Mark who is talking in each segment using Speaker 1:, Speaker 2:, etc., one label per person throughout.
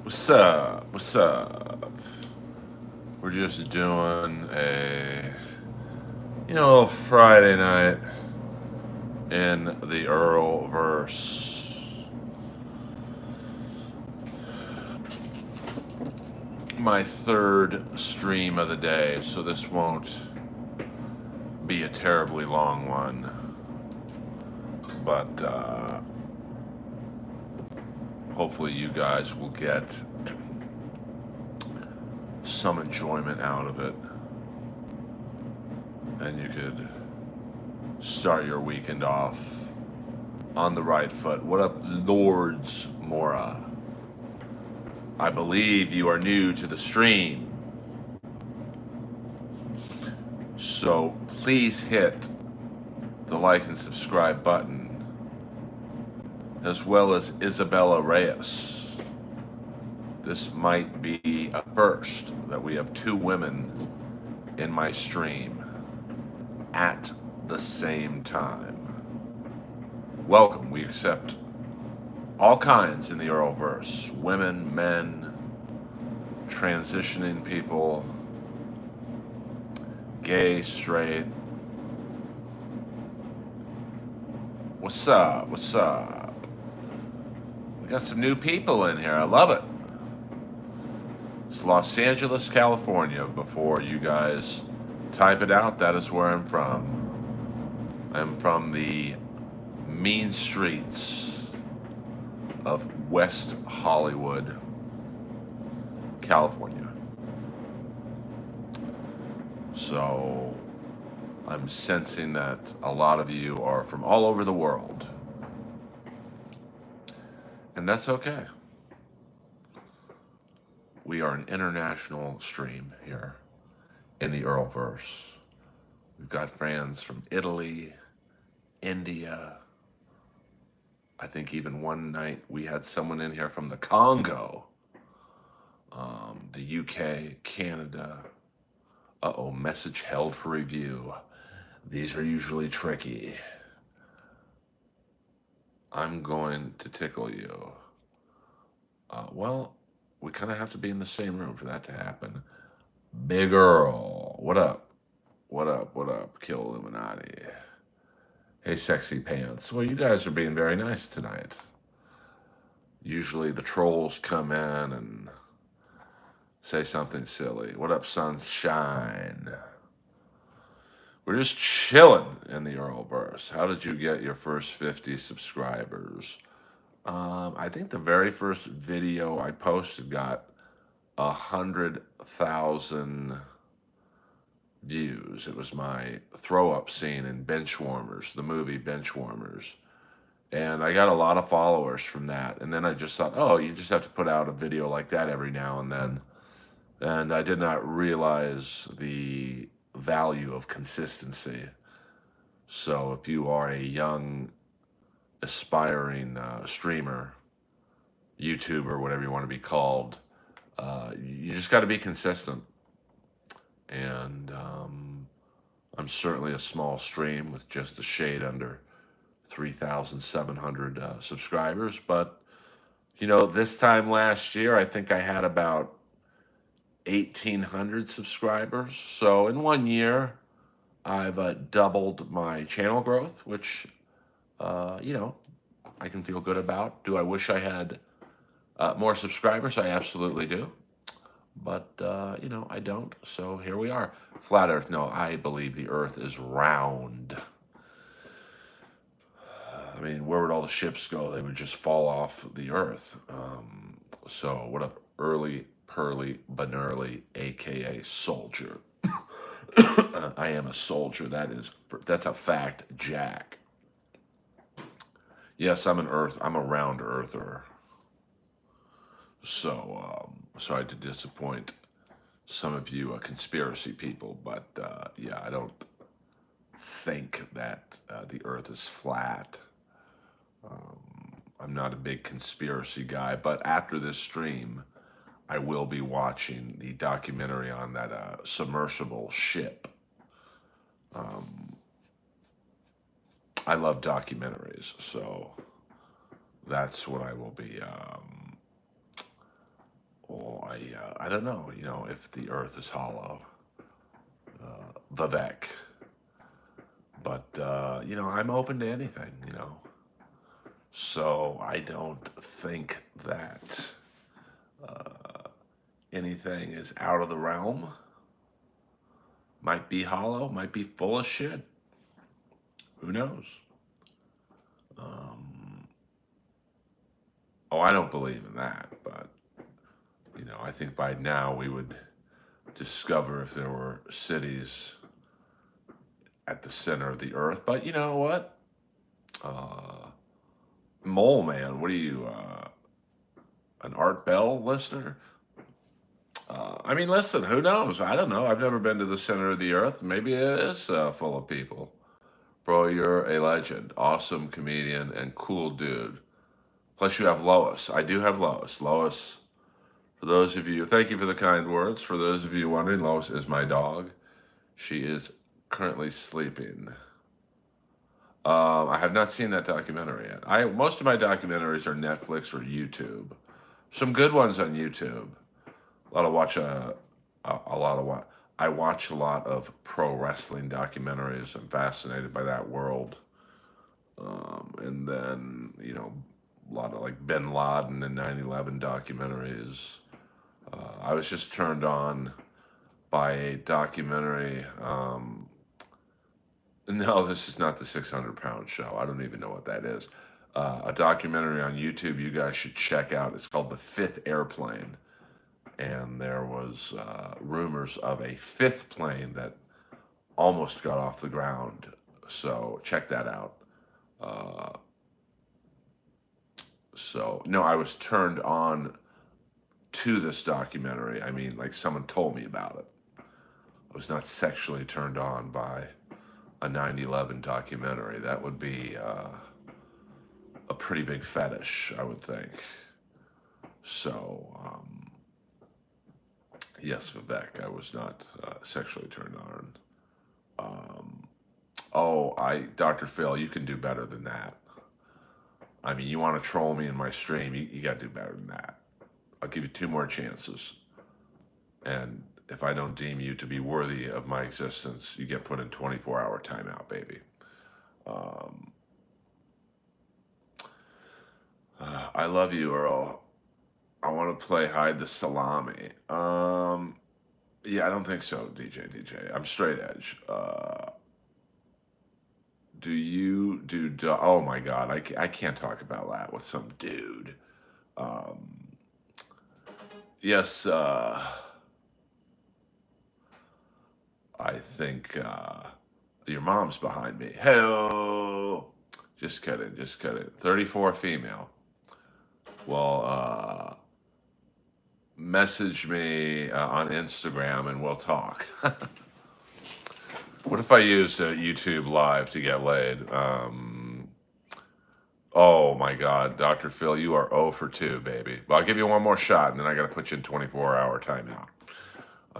Speaker 1: What's up? What's up? We're just doing a Friday night in the Earlverse. My third stream of the day, so this won't be a terribly long one. But hopefully, you guys will get some enjoyment out of it. And you could start your weekend off on the right foot. What up, Lords Mora? I believe you are new to the stream. So please hit the like and subscribe button, as well as Isabella Reyes. This might be a first that we have two women in my stream at the same time. Welcome. We accept all kinds in the Earlverse: women, men, transitioning people, gay, straight. What's up? What's up? We got some new people in here. I love it. It's Los Angeles, California. Before you guys type it out, that is where I'm from. I'm from the mean streets of West Hollywood, California. So I'm sensing that a lot of you are from all over the world. And that's okay. We are an international stream here in the Earlverse. We've got fans from Italy, India. I think even one night we had someone in here from the Congo, the UK, Canada. Message held for review. These are usually tricky. I'm going to tickle you. Well, we kind of have to be in the same room for that to happen. Big Earl, what up? What up? What up? Kill Illuminati. Hey, sexy pants. Well, you guys are being very nice tonight. Usually the trolls come in and say something silly. What up, sunshine? We're just chilling in the Earlverse. How did you get your first 50 subscribers? I think the very first video I posted got 100,000 views. It was my throw up scene in Benchwarmers, the movie Benchwarmers. And I got a lot of followers from that. And then I just thought, oh, you just have to put out a video like that every now and then. And I did not realize the value of consistency. So if you are a young, aspiring streamer, YouTuber, whatever you want to be called, you just got to be consistent. And I'm certainly a small stream with just a shade under 3,700 subscribers. But, this time last year, I think I had about 1,800 subscribers. So in 1 year, I've doubled my channel growth, which, I can feel good about. Do I wish I had more subscribers? I absolutely do. But, I don't. So here we are. Flat Earth. No, I believe the Earth is round. I mean, where would all the ships go? They would just fall off the Earth. So what up, Early Pearly Benerly, aka Soldier? I am a soldier. That's a fact, Jack. Yes, I'm an Earth. I'm a round Earther. So I did disappoint some of you conspiracy people, but yeah, I don't think that the Earth is flat. I'm not a big conspiracy guy, but after this stream, I will be watching the documentary on that submersible ship. I love documentaries, so that's what I will be Oh, I don't know. If the Earth is hollow, Vivek. But I'm open to anything. So I don't think that anything is out of the realm. Might be hollow. Might be full of shit. Who knows? Um, oh, I don't believe in that, but I think by now we would discover if there were cities at the center of the earth. But you know what? Uh, Mole Man, what are you, an Art Bell listener? I mean, listen, who knows? I don't know. I've never been to the center of the earth. Maybe it is full of people. Bro, you're a legend. Awesome comedian and cool dude. Plus, you have Lois. I do have Lois. Lois, for those of you, thank you for the kind words. For those of you wondering, Lois is my dog. She is currently sleeping. I have not seen that documentary yet. Most of my documentaries are Netflix or YouTube. Some good ones on YouTube. A lot of watch a lot of what I watch a lot of pro wrestling documentaries. I'm fascinated by that world. And then a lot of like Bin Laden and 9/11 documentaries. I was just turned on by a documentary. No, this is not the 600-pound show. I don't even know what that is. A documentary on YouTube you guys should check out. It's called The Fifth Airplane. And there was rumors of a fifth plane that almost got off the ground. So check that out. Uh, so, no, I was turned on to this documentary. I mean, like someone told me about it. I was not sexually turned on by a 9/11 documentary. That would be a pretty big fetish, I would think. So, yes, Vivek, I was not sexually turned on. Um, Dr. Phil, you can do better than that. I mean, you want to troll me in my stream, you got to do better than that. I'll give you two more chances. And if I don't deem you to be worthy of my existence, you get put in 24-hour timeout, baby. Um, I love you, Earl. I want to play Hide the Salami. Yeah, I don't think so, DJ. I'm straight edge. Do you do? Oh my God, I can't talk about that with some dude. Um, yes, I think your mom's behind me. Hello. Just kidding. Just kidding. 34 female. Well, message me on Instagram and we'll talk. What if I used YouTube Live to get laid? Oh my God, Dr. Phil, you are 0 for 2, baby. But I'll give you one more shot and then I got to put you in 24-hour timeout.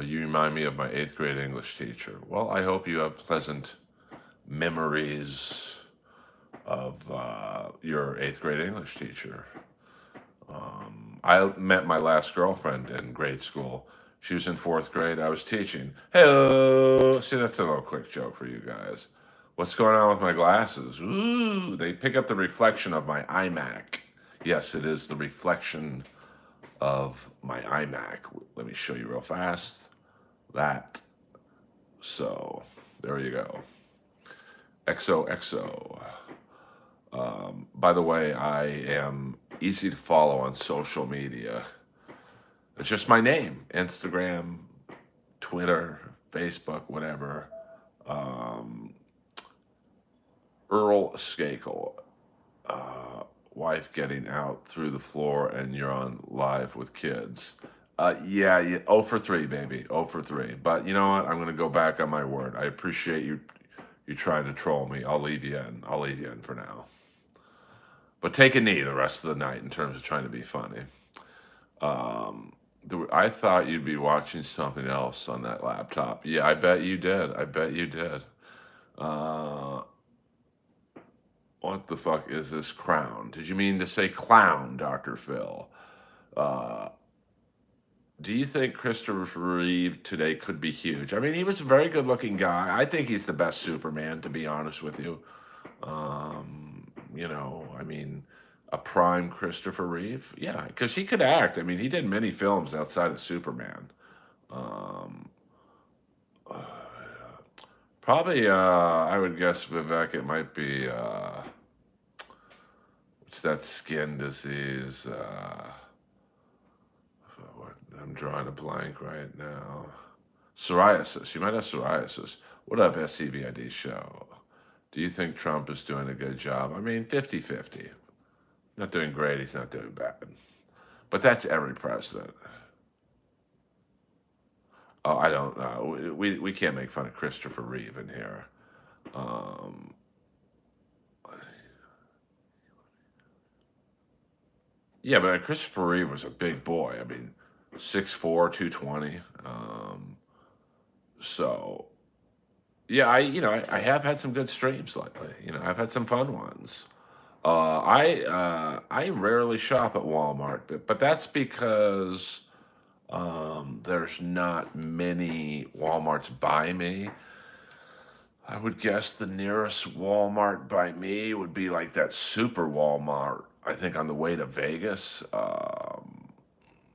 Speaker 1: You remind me of my 8th grade English teacher. Well, I hope you have pleasant memories of your 8th grade English teacher. I met my last girlfriend in grade school. She was in 4th grade. I was teaching. Hey, see, that's a little quick joke for you guys. What's going on with my glasses? Ooh, they pick up the reflection of my iMac. Yes, it is the reflection of my iMac. Let me show you real fast. That. So, there you go. XOXO. By the way, I am easy to follow on social media. It's just my name: Instagram, Twitter, Facebook, whatever. Um, Earl Skakel. Wife getting out through the floor, and you're on live with kids. Yeah, 0 for 3, baby. 0 for 3. But you know what? I'm going to go back on my word. I appreciate you trying to troll me. I'll leave you in. I'll leave you in for now. But take a knee the rest of the night in terms of trying to be funny. I thought you'd be watching something else on that laptop. Yeah, I bet you did. I bet you did. Uh, what the fuck is this crown? Did you mean to say clown, Dr. Phil? Uh, Do you think Christopher Reeve today could be huge? I mean, he was a very good-looking guy. I think he's the best Superman, to be honest with you. I mean, a prime Christopher Reeve, yeah, because he could act. I mean, he did many films outside of Superman. Um, uh, Probably, I would guess Vivek. It might be what's that skin disease? I'm drawing a blank right now. Psoriasis. You might have psoriasis. What up, SCVID show? Do you think Trump is doing a good job? I mean, 50-50. Not doing great, he's not doing bad. But that's every president. Oh, I don't know. We can't make fun of Christopher Reeve in here. Um, yeah, but Christopher Reeve was a big boy. I mean, 6'4", 220. So I have had some good streams lately. I've had some fun ones. I rarely shop at Walmart, but that's because there's not many Walmarts by me. I would guess the nearest Walmart by me would be like that super Walmart, I think on the way to Vegas.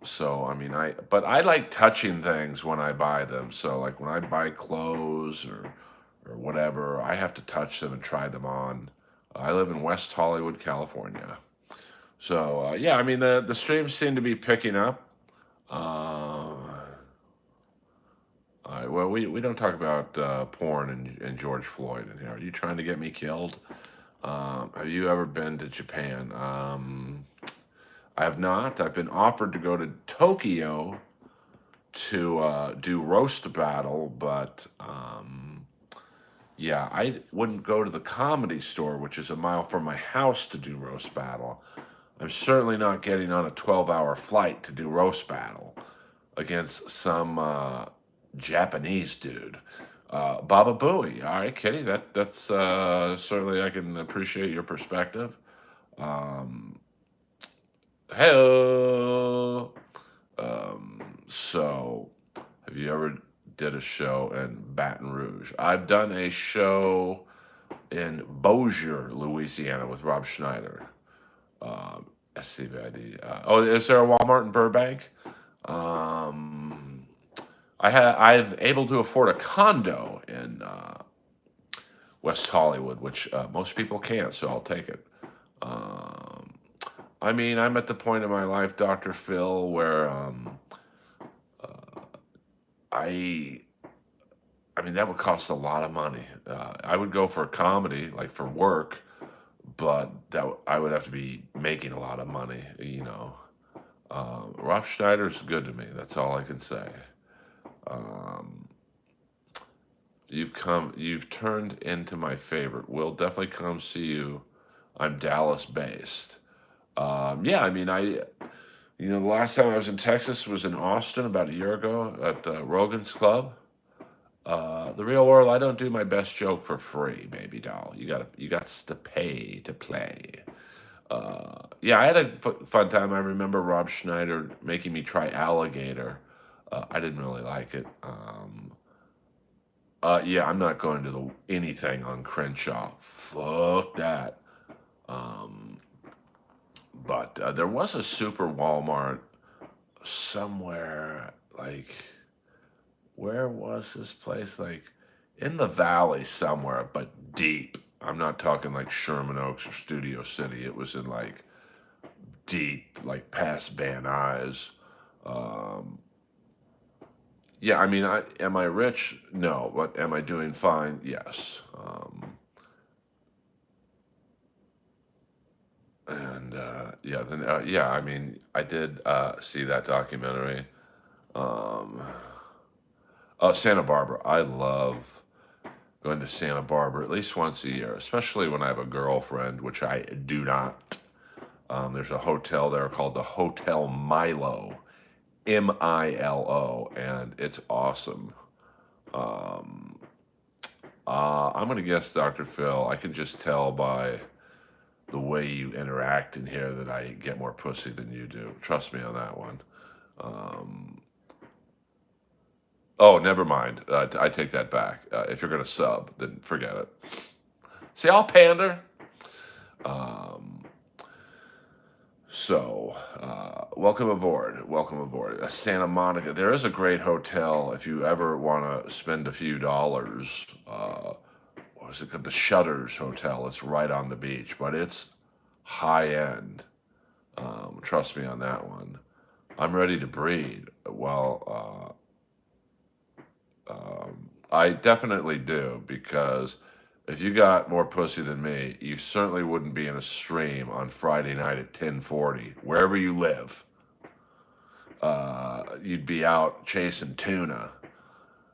Speaker 1: So I mean, but I like touching things when I buy them. So like when I buy clothes or whatever, I have to touch them and try them on. I live in West Hollywood, California. So yeah, I mean the streams seem to be picking up. Uh, well, we don't talk about porn and George Floyd in here. Are you trying to get me killed? Have you ever been to Japan? I have not. I've been offered to go to Tokyo to do roast battle, but yeah, I wouldn't go to the Comedy Store, which is a mile from my house, to do roast battle. I'm certainly not getting on a 12-hour flight to do roast battle against some Japanese dude. Baba Booey. All right, Kitty. That's certainly, I can appreciate your perspective. Um, Hello. So, have you ever did a show in Baton Rouge? I've done a show in Bossier, Louisiana, with Rob Schneider. SCVID. Oh, is there a Walmart in Burbank? Um, I'm able to afford a condo in West Hollywood, which most people can't, so I'll take it. Um, I mean, I'm at the point in my life, Dr. Phil, where I, I mean, that would cost a lot of money. I would go for a comedy, like for work, but I would have to be making a lot of money. Rob Schneider's good to me. That's all I can say. Um, you've turned into my favorite. We'll definitely come see you. I'm Dallas based. Yeah, I mean, the last time I was in Texas was in Austin about a year ago at Rogan's Club. The real world, I don't do my best joke for free, baby doll. You got to pay to play. Yeah, I had a fun time. I remember Rob Schneider making me try alligator. I didn't really like it. Yeah, I'm not going to the anything on Crenshaw. Fuck that. Um, but there was a super Walmart somewhere. Like, where was this place? Like, in the valley somewhere, but deep. I'm not talking like Sherman Oaks or Studio City. It was in like deep, like past Van Nuys. Um, yeah, I mean, am I rich? No, but am I doing fine? Yes. And yeah, then yeah, I mean, I did see that documentary. Um, Santa Barbara. I love going to Santa Barbara at least once a year, especially when I have a girlfriend, which I do not. There's a hotel there called the Hotel Milo, Milo, and it's awesome. Um, I'm gonna guess, Dr. Phil. I can just tell by the way you interact in here that I get more pussy than you do. Trust me on that one. Oh, never mind. I take that back. If you're going to sub, then forget it. See, I'll pander. Um, welcome aboard. Welcome aboard. Santa Monica. There is a great hotel if you ever want to spend a few dollars. What was it called? The Shutters Hotel. It's right on the beach, but it's high end. Trust me on that one. I'm ready to breed. Well, I definitely do, because if you got more pussy than me, you certainly wouldn't be in a stream on Friday night at 10:40, wherever you live. You'd be out chasing tuna.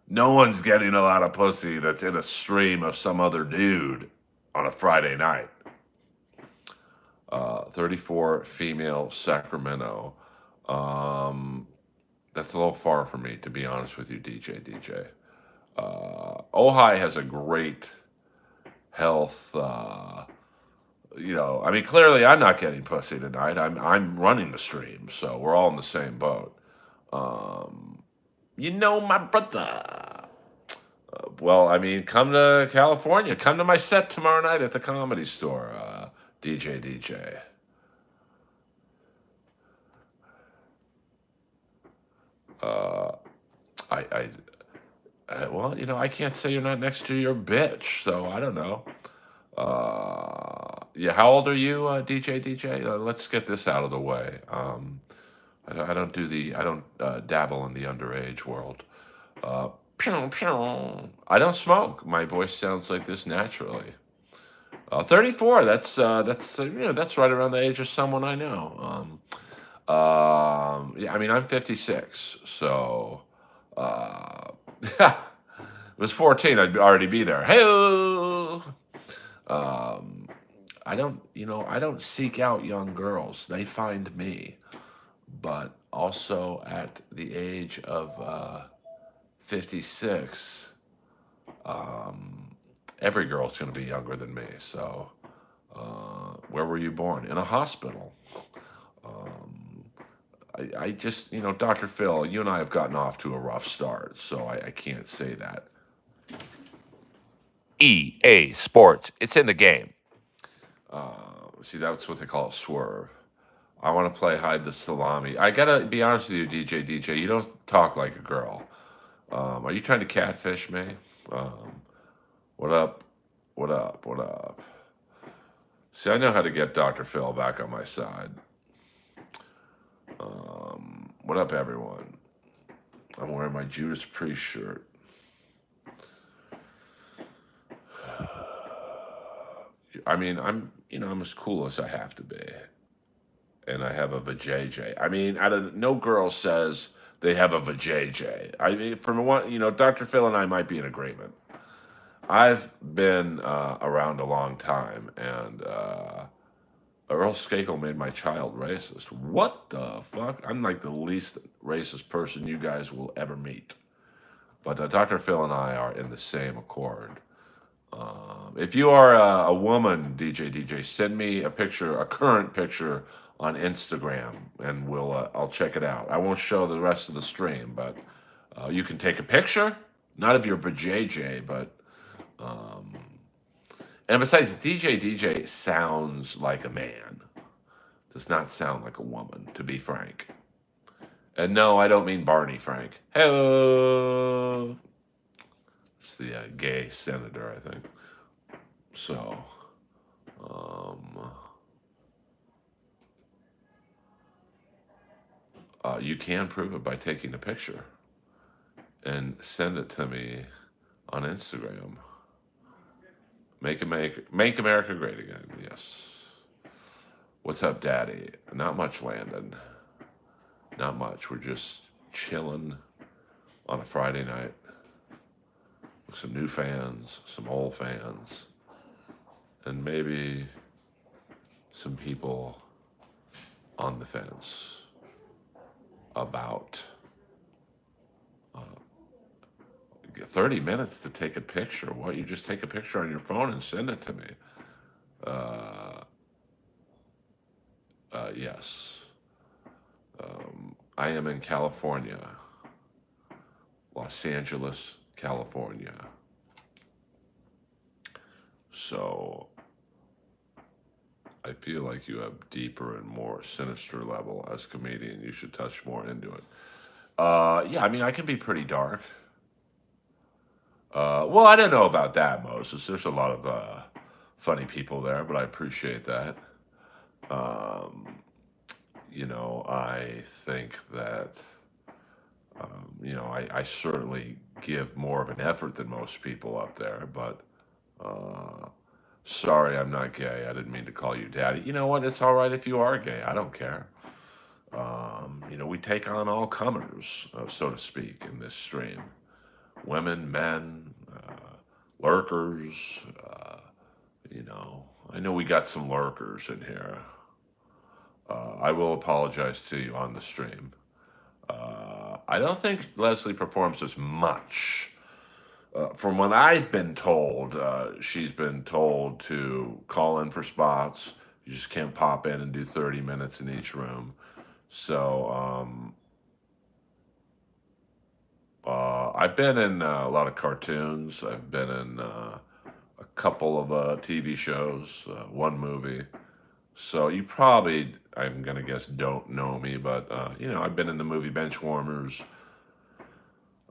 Speaker 1: No one's getting a lot of pussy that's in a stream of some other dude on a Friday night. 34 female Sacramento. That's a little far for me, to be honest with you, DJ. Ojai has a great health. I mean, clearly I'm not getting pussy tonight. I'm running the stream, so we're all in the same boat. My brother. Well, I mean, come to California. Come to my set tomorrow night at the Comedy Store, DJ. Uh, well, I can't say you're not next to your bitch, so I don't know. Yeah, how old are you, DJ? Let's get this out of the way. I don't dabble in the underage world. Pew, pew. I don't smoke. My voice sounds like this naturally. 34. That's right around the age of someone I know. Yeah, I mean, I'm 56, so if it was 14, I'd already be there. Hey, I don't seek out young girls; they find me. But also at the age of 56, every girl's going to be younger than me. So, where were you born? In a hospital. I just, Dr. Phil, you and I have gotten off to a rough start, so I can't say that. EA Sports, it's in the game. See, that's what they call a swerve. I want to play hide the salami. I gotta be honest with you, DJ. You don't talk like a girl. Are you trying to catfish me? What up? What up? See, I know how to get Dr. Phil back on my side. What up, everyone? I'm wearing my Judas Priest shirt. I mean, I'm as cool as I have to be, and I have a vajayjay. I mean, no girl says they have a vajayjay. I mean, from one, Dr. Phil and I might be in agreement. I've been around a long time, and Earl Skakel made my child racist. What the fuck? I'm like the least racist person you guys will ever meet. But Dr. Phil and I are in the same accord. If you are a woman, DJ, send me a current picture on Instagram, and I'll check it out. I won't show the rest of the stream, but you can take a picture, not of your vajayjay, but and besides, DJ sounds like a man. Does not sound like a woman, to be frank. And no, I don't mean Barney Frank. Hello. It's the gay senator, I think. So, you can prove it by taking a picture and send it to me on Instagram. Make America great again. Yes. What's up, Daddy? Not much, Landon. Not much. We're just chilling on a Friday night with some new fans, some old fans, and maybe some people on the fence about 30 minutes to take a picture. What? You just take a picture on your phone and send it to me. Yes. I am in California. Los Angeles, California. So I feel like you have deeper and more sinister level as comedian. You should touch more into it. Yeah, I mean, I can be pretty dark. Well, I don't know about that, Moses. There's a lot of funny people there, but I appreciate that. Um, I think that, I certainly give more of an effort than most people up there, but uh, sorry, I'm not gay. I didn't mean to call you daddy. You know what? It's all right if you are gay. I don't care. We take on all comers, so to speak, in this stream. Women, men, lurkers. I know we got some lurkers in here. I will apologize to you on the stream. I don't think Leslie performs as much. From what I've been told, she's been told to call in for spots. You just can't pop in and do 30 minutes in each room. So I've been in a lot of cartoons. I've been in a couple of TV shows, one movie. So you probably, I'm gonna guess, don't know me, but I've been in the movie Benchwarmers.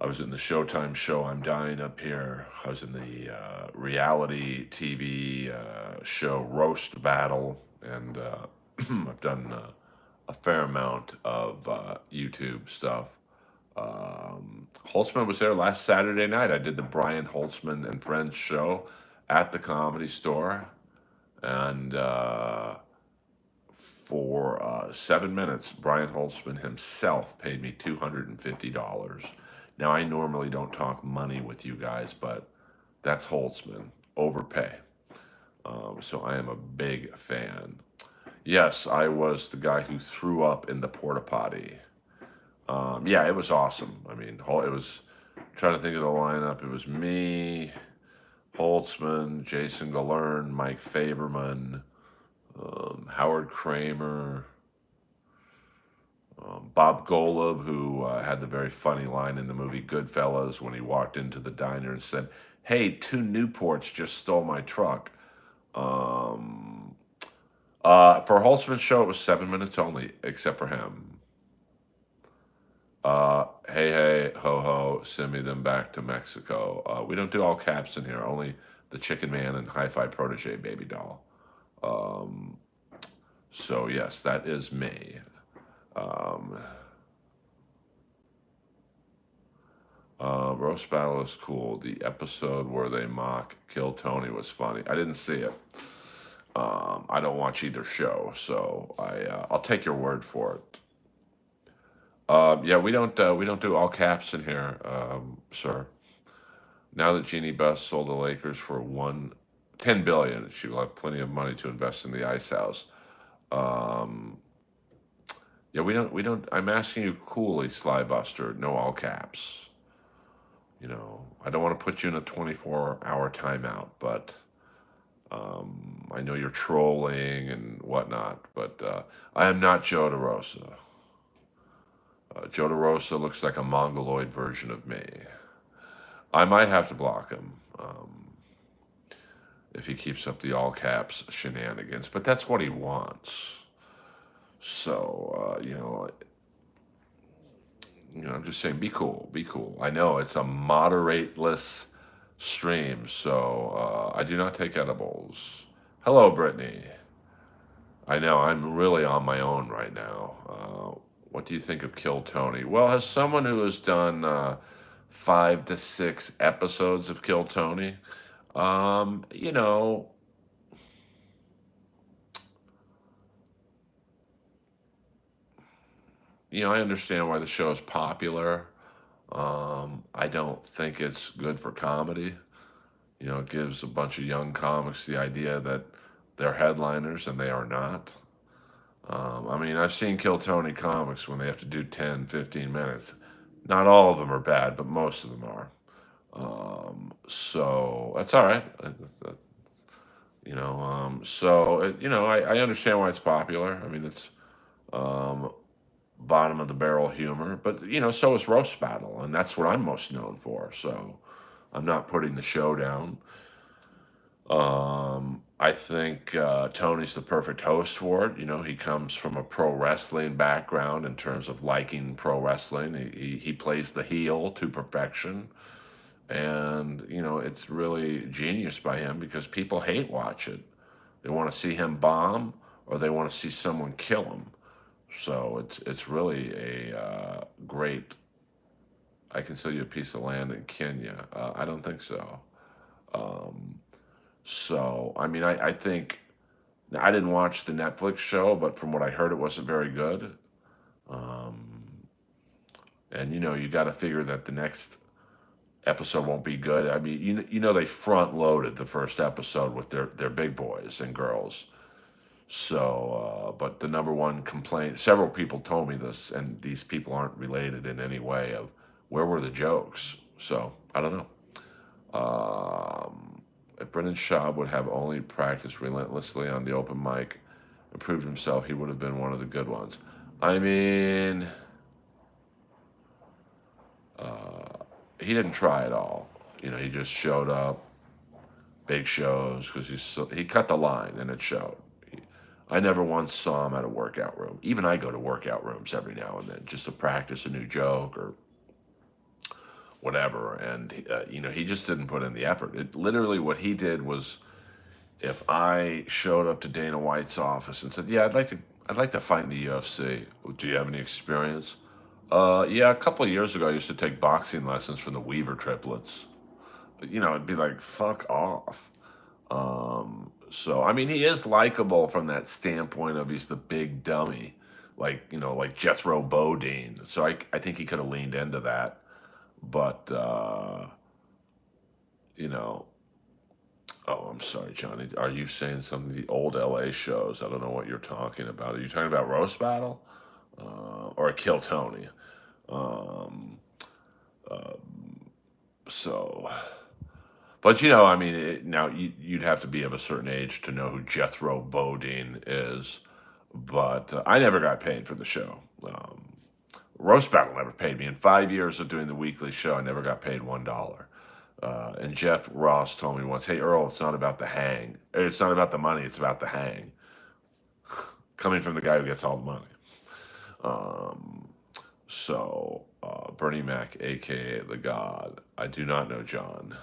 Speaker 1: I was in the Showtime show I'm Dying Up Here. I was in the reality TV show Roast Battle, and I've done a fair amount of YouTube stuff. Holtzman was there last Saturday night. I did the Brian Holtzman and Friends show at the Comedy Store, and for 7 minutes, Brian Holtzman himself paid me $250. Now, I normally don't talk money with you guys, but that's Holtzman. Overpay. So I am a big fan. Yes, I was the guy who threw up in the porta potty. Yeah, it was awesome. I mean, it was, trying to think of the lineup. It was me, Holtzman, Jason Galern, Mike Faberman, Howard Kramer, Bob Golub, who had the very funny line in the movie Goodfellas when he walked into the diner and said, "Hey, two Newports just stole my truck." Um, for Holtzman's show, it was 7 minutes only, except for him. Hey, hey, ho, ho, send me them back to Mexico. We don't do all caps in here, only the Chicken Man and Hi-Fi Protege Baby Doll. Um, so, yes, that is me. Um, Roast Battle is cool. The episode where they mock Kill Tony was funny. I didn't see it. I don't watch either show, so I'll take your word for it. Yeah, we don't do all caps in here, sir. Now that Jeannie Buss sold the Lakers for 10 billion, she will have plenty of money to invest in the ice house. Um, yeah, we don't. I'm asking you coolly, Slybuster. No all caps. I don't want to put you in a 24-hour timeout, but I know you're trolling and whatnot. But I am not Joe DeRosa. Joe DeRosa looks like a mongoloid version of me. I might have to block him if he keeps up the all caps shenanigans, but that's what he wants. So I'm just saying, be cool, be cool. I know it's a moderateless stream, so I do not take edibles. Hello, Brittany. I know I'm really on my own right now. What do you think of Kill Tony? Well, as someone who has done 5 to 6 episodes of Kill Tony, um, you know, I understand why the show is popular. I don't think it's good for comedy. It gives a bunch of young comics the idea that they're headliners and they are not. I mean, I've seen Kill Tony comics when they have to do 10, 15 minutes. Not all of them are bad, but most of them are. So that's all right. So I understand why it's popular. I mean, it's, um, bottom of the barrel humor, but so is Roast Battle, and that's what I'm most known for. So I'm not putting the show down. I think Tony's the perfect host for it. He comes from a pro wrestling background in terms of liking pro wrestling. He plays the heel to perfection. And, it's really genius by him because people hate watch it. They want to see him bomb or they want to see someone kill him. So it's really a great. I can sell you a piece of land in Kenya. I don't think so. Um, so I mean, I think I didn't watch the Netflix show, but from what I heard, it wasn't very good. Um, and you got to figure that the next episode won't be good. I mean, they front loaded the first episode with their big boys and girls. So, but the number one complaint, several people told me this, and these people aren't related in any way, of where were the jokes? So, I don't know. If Brendan Schaub would have only practiced relentlessly on the open mic and proved himself, he would have been one of the good ones. I mean, uh, he didn't try at all. He just showed up, big shows, because he cut the line and it showed. I never once saw him at a workout room. Even I go to workout rooms every now and then just to practice a new joke or whatever. And he just didn't put in the effort. It literally what he did was, if I showed up to Dana White's office and said, "Yeah, I'd like to fight in the UFC. Do you have any experience?" Yeah, a couple of years ago, I used to take boxing lessons from the Weaver triplets. It'd be like, fuck off. So I mean, he is likable from that standpoint of he's the big dummy, like Jethro Bodine. So I think he could have leaned into that, but you know, oh, I'm sorry, Johnny. Are you saying something? The old LA shows? I don't know what you're talking about. Are you talking about Roast Battle or Kill Tony? Um, uh, so. But I mean, now you'd have to be of a certain age to know who Jethro Bodine is. But I never got paid for the show. Roast Battle never paid me. In 5 years of doing the weekly show, I never got paid $1. And Jeff Ross told me once, "Hey Earl, it's not about the hang. It's not about the money. It's about the hang." Coming from the guy who gets all the money. Um, Bernie Mac, aka the God. I do not know John.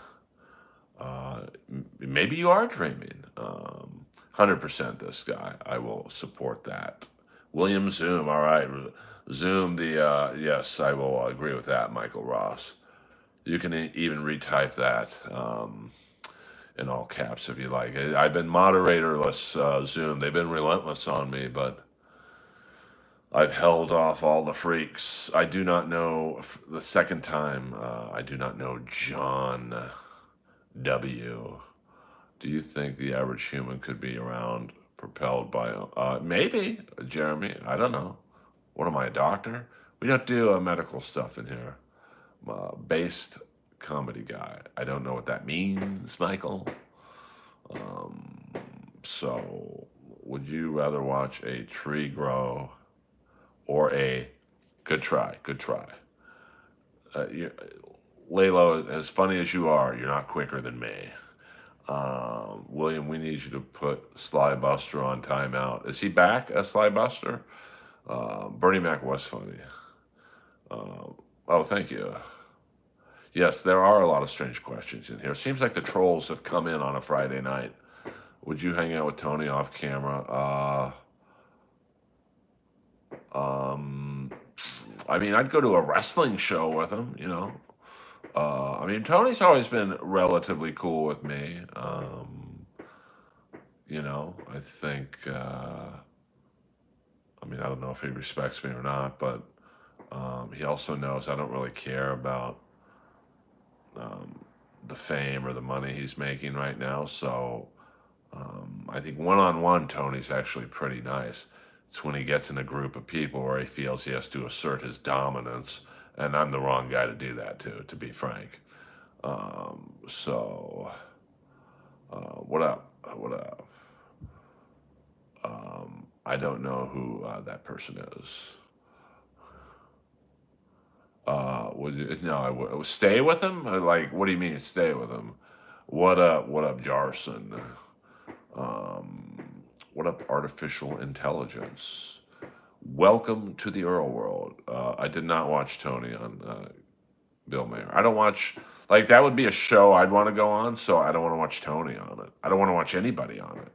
Speaker 1: Maybe you are dreaming. 100% this guy. I will support that. William Zoom. All right. Zoom the, yes, I will agree with that, Michael Ross. You can even retype that in all caps if you like. I've been moderatorless, Zoom. They've been relentless on me, but I've held off all the freaks. I do not know the second time. I do not know John W. Do you think the average human could be around propelled by maybe, Jeremy? I don't know. What am I, a doctor? We don't do medical stuff in here. I'm a based comedy guy. I don't know what that means, Michael. Um, so, would you rather watch a tree grow or a good try? Good try. You, Laylo, as funny as you are, you're not quicker than me. William, we need you to put Sly Buster on timeout. Is he back as Sly Buster? Bernie Mac was funny. Oh, thank you. Yes, there are a lot of strange questions in here. Seems like the trolls have come in on a Friday night. Would you hang out with Tony off camera? Um, I mean, I'd go to a wrestling show with him. I mean, Tony's always been relatively cool with me. I think, I mean, I don't know if he respects me or not, but he also knows I don't really care about um, the fame or the money he's making right now. So I think one on one, Tony's actually pretty nice. It's when he gets in a group of people where he feels he has to assert his dominance, and I'm the wrong guy to do that to be frank. So, what up? What up? I don't know who that person is. Would you, no, I would stay with him. Like, what do you mean stay with him? What up, Jarson? Um, what up, artificial intelligence? Welcome to the Earl world. I did not watch Tony on Bill Mayer. I don't watch like that would be a show I'd want to go on, so I don't want to watch Tony on it. I don't want to watch anybody on it.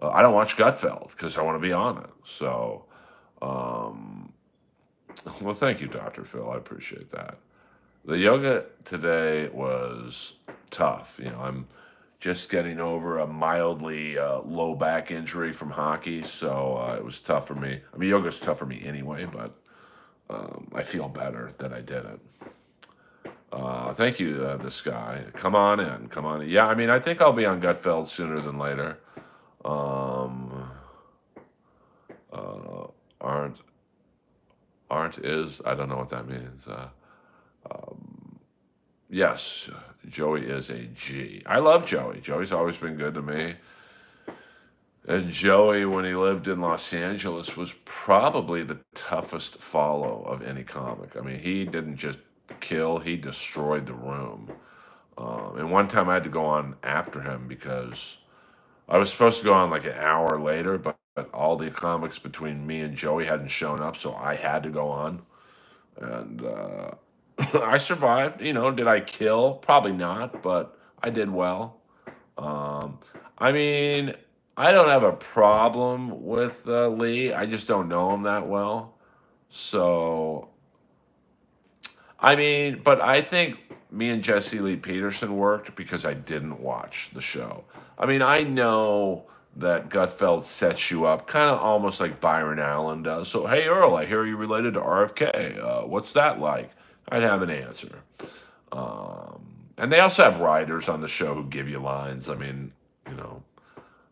Speaker 1: I don't watch Gutfeld because I want to be on it. So, um, well, thank you, Dr. Phil. I appreciate that. The yoga today was tough. I'm just getting over a mildly low back injury from hockey, so it was tough for me. I mean, yoga's tough for me anyway, but I feel better that I did it. Thank you, this guy. Come on in. Come on in. Yeah, I mean, I think I'll be on Gutfeld sooner than later. Um, uh, aren't aren't is I don't know what that means. Um, yes, Joey is a G. I love Joey. Joey's always been good to me. And Joey, when he lived in Los Angeles, was probably the toughest follow of any comic. I mean, he didn't just kill; he destroyed the room. And one time I had to go on after him because I was supposed to go on like an hour later, but all the comics between me and Joey hadn't shown up, so I had to go on. And I survived. Did I kill? Probably not, but I did well. Um, I mean, I don't have a problem with Lee. I just don't know him that well. So, I mean, but I think me and Jesse Lee Peterson worked because I didn't watch the show. I mean, I know that Gutfeld sets you up kind of almost like Byron Allen does. So, hey, Earl, I hear you related to RFK. What's that like? I'd have an answer. Um, and they also have writers on the show who give you lines. I mean, you know,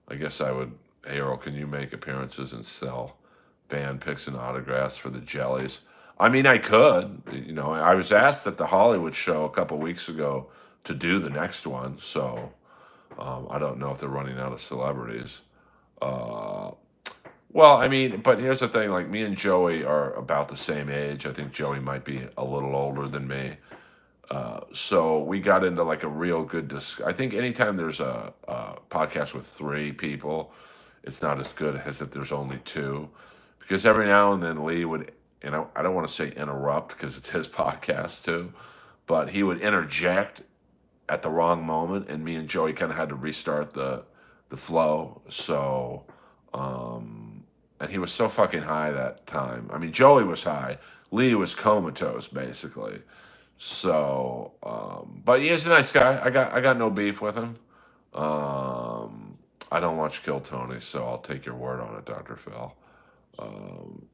Speaker 1: I guess I would. Hey, Earl, can you make appearances and sell band picks and autographs for the Jellies? I mean, I could. I was asked at the Hollywood show a couple weeks ago to do the next one, so I don't know if they're running out of celebrities. Uh, well, I mean, but here's the thing: like me and Joey are about the same age. I think Joey might be a little older than me. So we got into like a real good I think anytime there's a podcast with three people, it's not as good as if there's only two, because every now and then Lee would, I don't want to say interrupt because it's his podcast too, but he would interject at the wrong moment, and me and Joey kind of had to restart the flow. So, and he was so fucking high that time. I mean, Joey was high, Lee was comatose basically. So, but he's a nice guy. I got no beef with him. I don't watch Kill Tony, so I'll take your word on it, Dr. Phil. Um,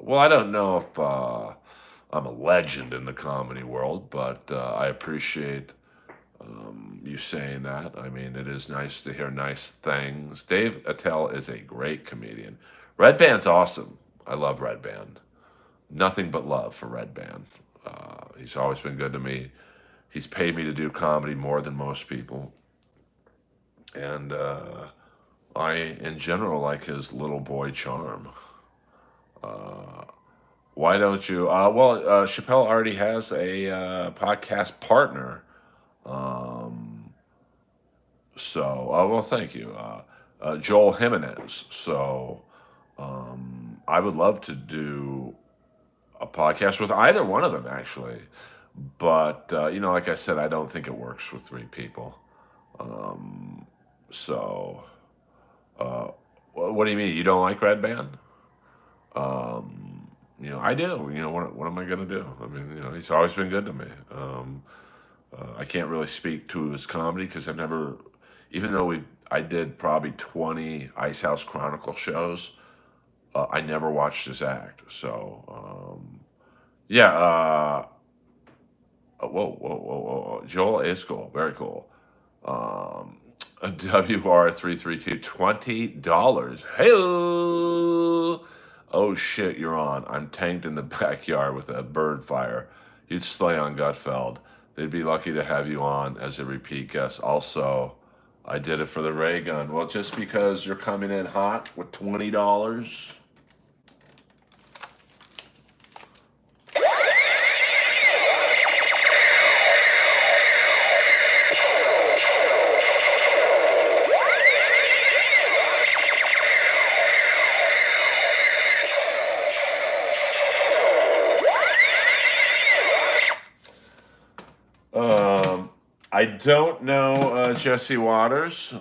Speaker 1: well, I don't know if I'm a legend in the comedy world, but I appreciate you saying that. I mean, it is nice to hear nice things. Dave Attell is a great comedian. Red Band's awesome. I love Red Band. Nothing but love for Red Band. He's always been good to me. He's paid me to do comedy more than most people. And I, in general, like his little boy charm. Uh, why don't you? Chappelle already has a podcast partner. Um, well, thank you. Joel Jimenez. So I would love to do a podcast with either one of them, actually. But, like I said, I don't think it works with three people. Um, so, uh, what do you mean? You don't like Red Band? I do. What am I going to do? I mean, he's always been good to me. I can't really speak to his comedy because I've never, even though I did probably 20 Ice House Chronicle shows, I never watched his act. So, yeah. Whoa, whoa, whoa, whoa. Joel is cool. Very cool. Um, WR332, $20. Hey, oh shit, you're on. I'm tanked in the backyard with a bird fire. You'd slay on Gutfeld. They'd be lucky to have you on as a repeat guest. Also, I did it for the ray gun. Well, just because you're coming in hot with $20. I don't know Jesse Waters.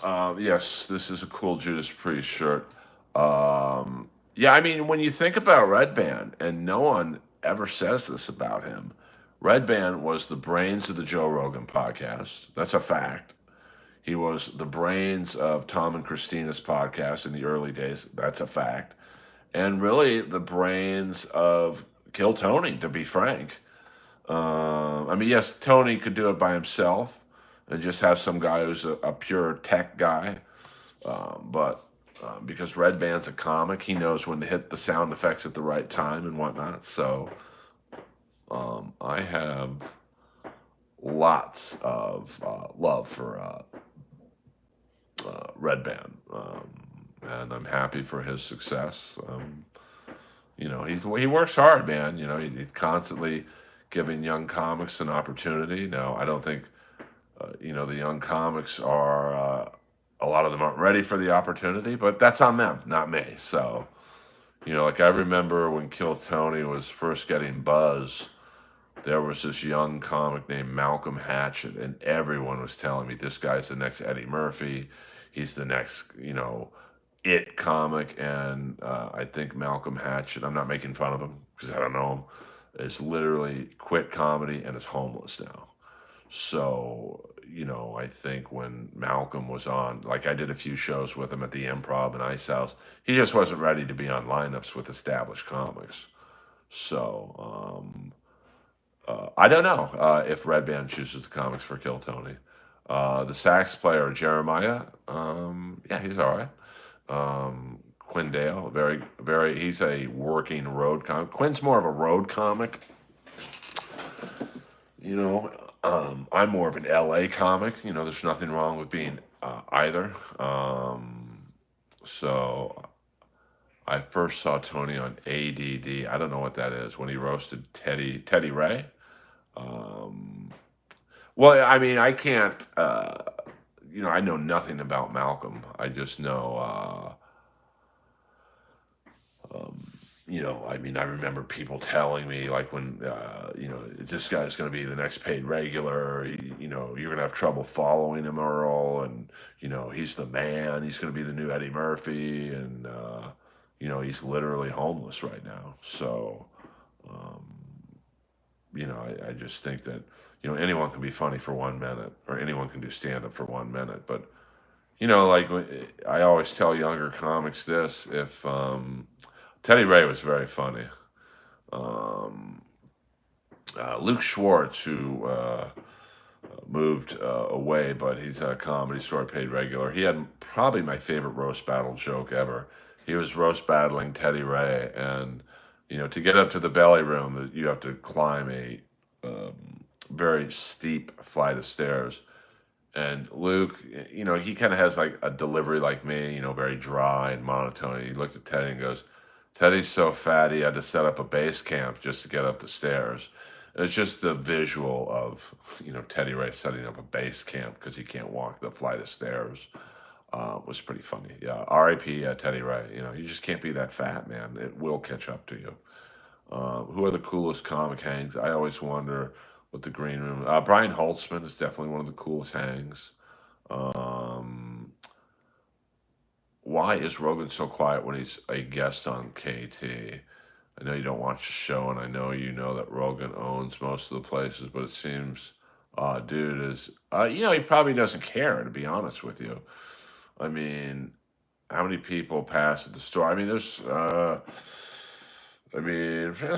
Speaker 1: Yes, this is a cool Judas Priest shirt. Yeah, I mean, when you think about Red Band, and no one ever says this about him, Red Band was the brains of the Joe Rogan podcast. That's a fact. He was the brains of Tom and Christina's podcast in the early days. That's a fact. And really the brains of Kill Tony, to be frank. I mean, yes, Tony could do it by himself and just have some guy who's a pure tech guy. But because Red Band's a comic, he knows when to hit the sound effects at the right time and whatnot. So I have lots of love for Red Band, and I'm happy for his success. He works hard, man. He's constantly giving young comics an opportunity. Now, I don't think the young comics are. A lot of them aren't ready for the opportunity, but that's on them, not me. So, like I remember when Kill Tony was first getting buzz, there was this young comic named Malcolm Hatchett, and everyone was telling me this guy's the next Eddie Murphy. He's the next, it comic. And I think Malcolm Hatchett, I'm not making fun of him because I don't know him, is literally quit comedy and is homeless now. So, I think when Malcolm was on, like I did a few shows with him at the Improv and Ice House, he just wasn't ready to be on lineups with established comics. So, I don't know if Red Band chooses the comics for Kill Tony. The sax player, Jeremiah, yeah, he's all right. Quinn Dale, very, very, he's a working road comic. Quinn's more of a road comic. I'm more of an LA comic. There's nothing wrong with being either. So I first saw Tony on ADD. I don't know what that is when he roasted Teddy Ray. Um, well, I mean, I can't. I know nothing about Malcolm. I just know. I mean, I remember people telling me like when, this guy's going to be the next paid regular. You're going to have trouble following him, Earl, and he's the man. He's going to be the new Eddie Murphy, and he's literally homeless right now. So, um, I just think that anyone can be funny for 1 minute, or anyone can do stand up for 1 minute, but like I always tell younger comics this: if Teddy Ray was very funny. Um, Luke Schwartz, who moved away, but he's a Comedy Store paid regular. He had probably my favorite roast battle joke ever. He was roast battling Teddy Ray, and to get up to the belly room, you have to climb a very steep flight of stairs. And Luke, he kind of has like a delivery like me, very dry and monotone. He looked at Teddy and goes, "Teddy's so fat he had to set up a base camp just to get up the stairs." And it's just the visual of, Teddy Ray setting up a base camp because he can't walk the flight of stairs. Was pretty funny. Yeah, R.I.P. Teddy Ray. You just can't be that fat, man. It will catch up to you. Who are the coolest comic hangs? I always wonder with the green room. Brian Holtzman is definitely one of the coolest hangs. Um, why is Rogan so quiet when he's a guest on KT? I know you don't watch the show, and I know you know that Rogan owns most of the places, but it seems, dude is, he probably doesn't care, to be honest with you. I mean, how many people pass at the store? There's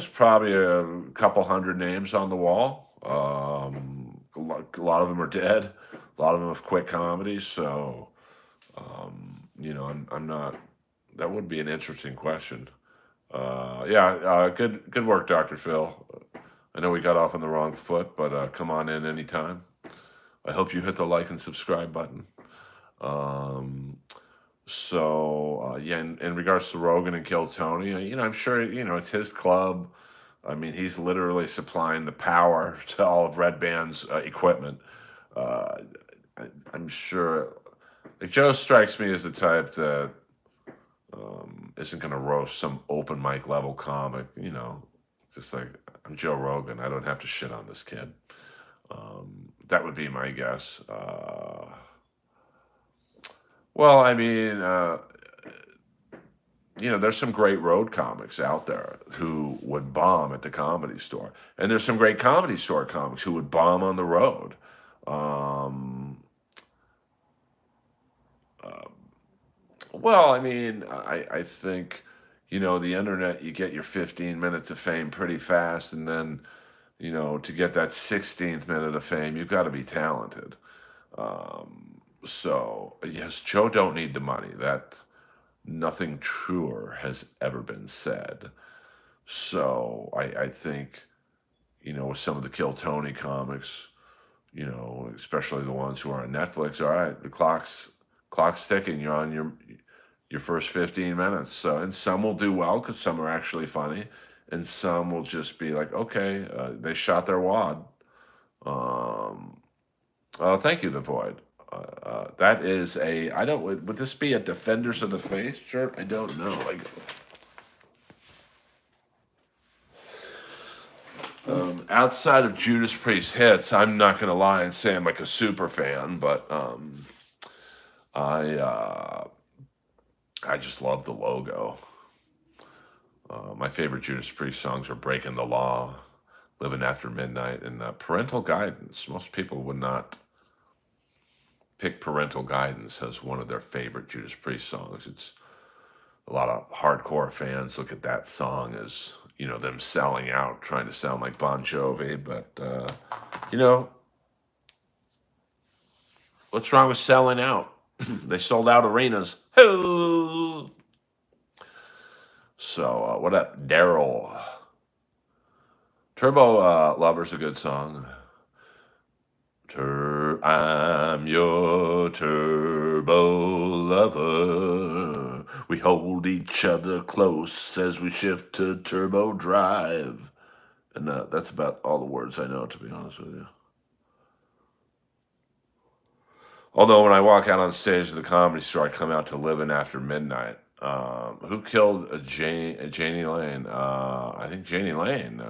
Speaker 1: probably a couple hundred names on the wall. A lot of them are dead. A lot of them have quit comedy. So, I'm not. That would be an interesting question. Yeah, good work, Dr. Phil. I know we got off on the wrong foot, but come on in anytime. I hope you hit the like and subscribe button. Um, yeah, in regards to Rogan and Kill Tony, I'm sure, it's his club. I mean, he's literally supplying the power to all of Red Band's equipment. Uh, I'm sure, like, Joe strikes me as the type that isn't going to roast some open mic level comic, just like, I'm Joe Rogan. I don't have to shit on this kid. That would be my guess. Well, I mean, there's some great road comics out there who would bomb at the Comedy Store, and there's some great Comedy Store comics who would bomb on the road. Um, uh, well, I mean, I think, the internet, you get your 15 minutes of fame pretty fast, and then, to get that 16th minute of fame, you've got to be talented. So yes, Joe don't need the money. That nothing truer has ever been said. So I think, with some of the Kill Tony comics, especially the ones who are on Netflix, all right, the clock's ticking. You're on your first 15 minutes. So, and some will do well because some are actually funny, and some will just be like, okay, they shot their wad. Um, Thank you, the Void. That is a. I don't. Would this be a Defenders of the Faith shirt? I don't know. Like, outside of Judas Priest hits, I'm not gonna lie and say I'm like a super fan, but I I just love the logo. My favorite Judas Priest songs are "Breaking the Law," "Living After Midnight," and "Parental Guidance." Most people would not pick "Parental Guidance" as one of their favorite Judas Priest songs. It's a lot of hardcore fans look at that song as, them selling out, trying to sound like Bon Jovi. But, you know, what's wrong with selling out? They sold out arenas. So, what up, Daryl? Turbo Lover's a good song. I'm your turbo lover. We hold each other close as we shift to turbo drive. And that's about all the words I know, to be honest with you. Although when I walk out on stage at the Comedy Store, I come out to "Living After Midnight." Who killed Janie Lane? I think Janie Lane.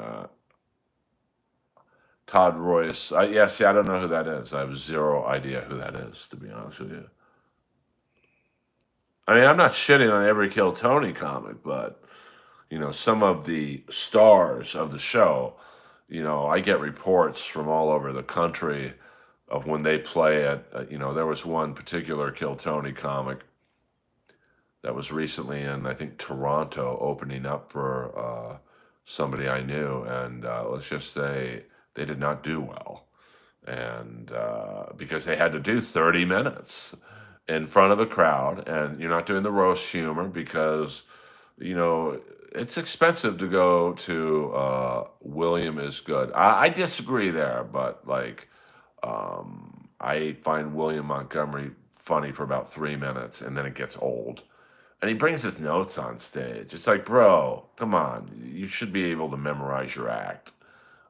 Speaker 1: Todd Royce. Yeah, see, I don't know who that is. I have zero idea who that is, to be honest with you. I mean, I'm not shitting on every Kill Tony comic, but, some of the stars of the show, I get reports from all over the country of when they play it. There was one particular Kill Tony comic that was recently in, I think, Toronto, opening up for somebody I knew. And let's just say they did not do well. And because they had to do 30 minutes in front of a crowd, and you're not doing the roast humor because, it's expensive to go to William is Good. I disagree there, but like, I find William Montgomery funny for about 3 minutes, and then it gets old. And he brings his notes on stage. It's like, bro, come on. You should be able to memorize your act.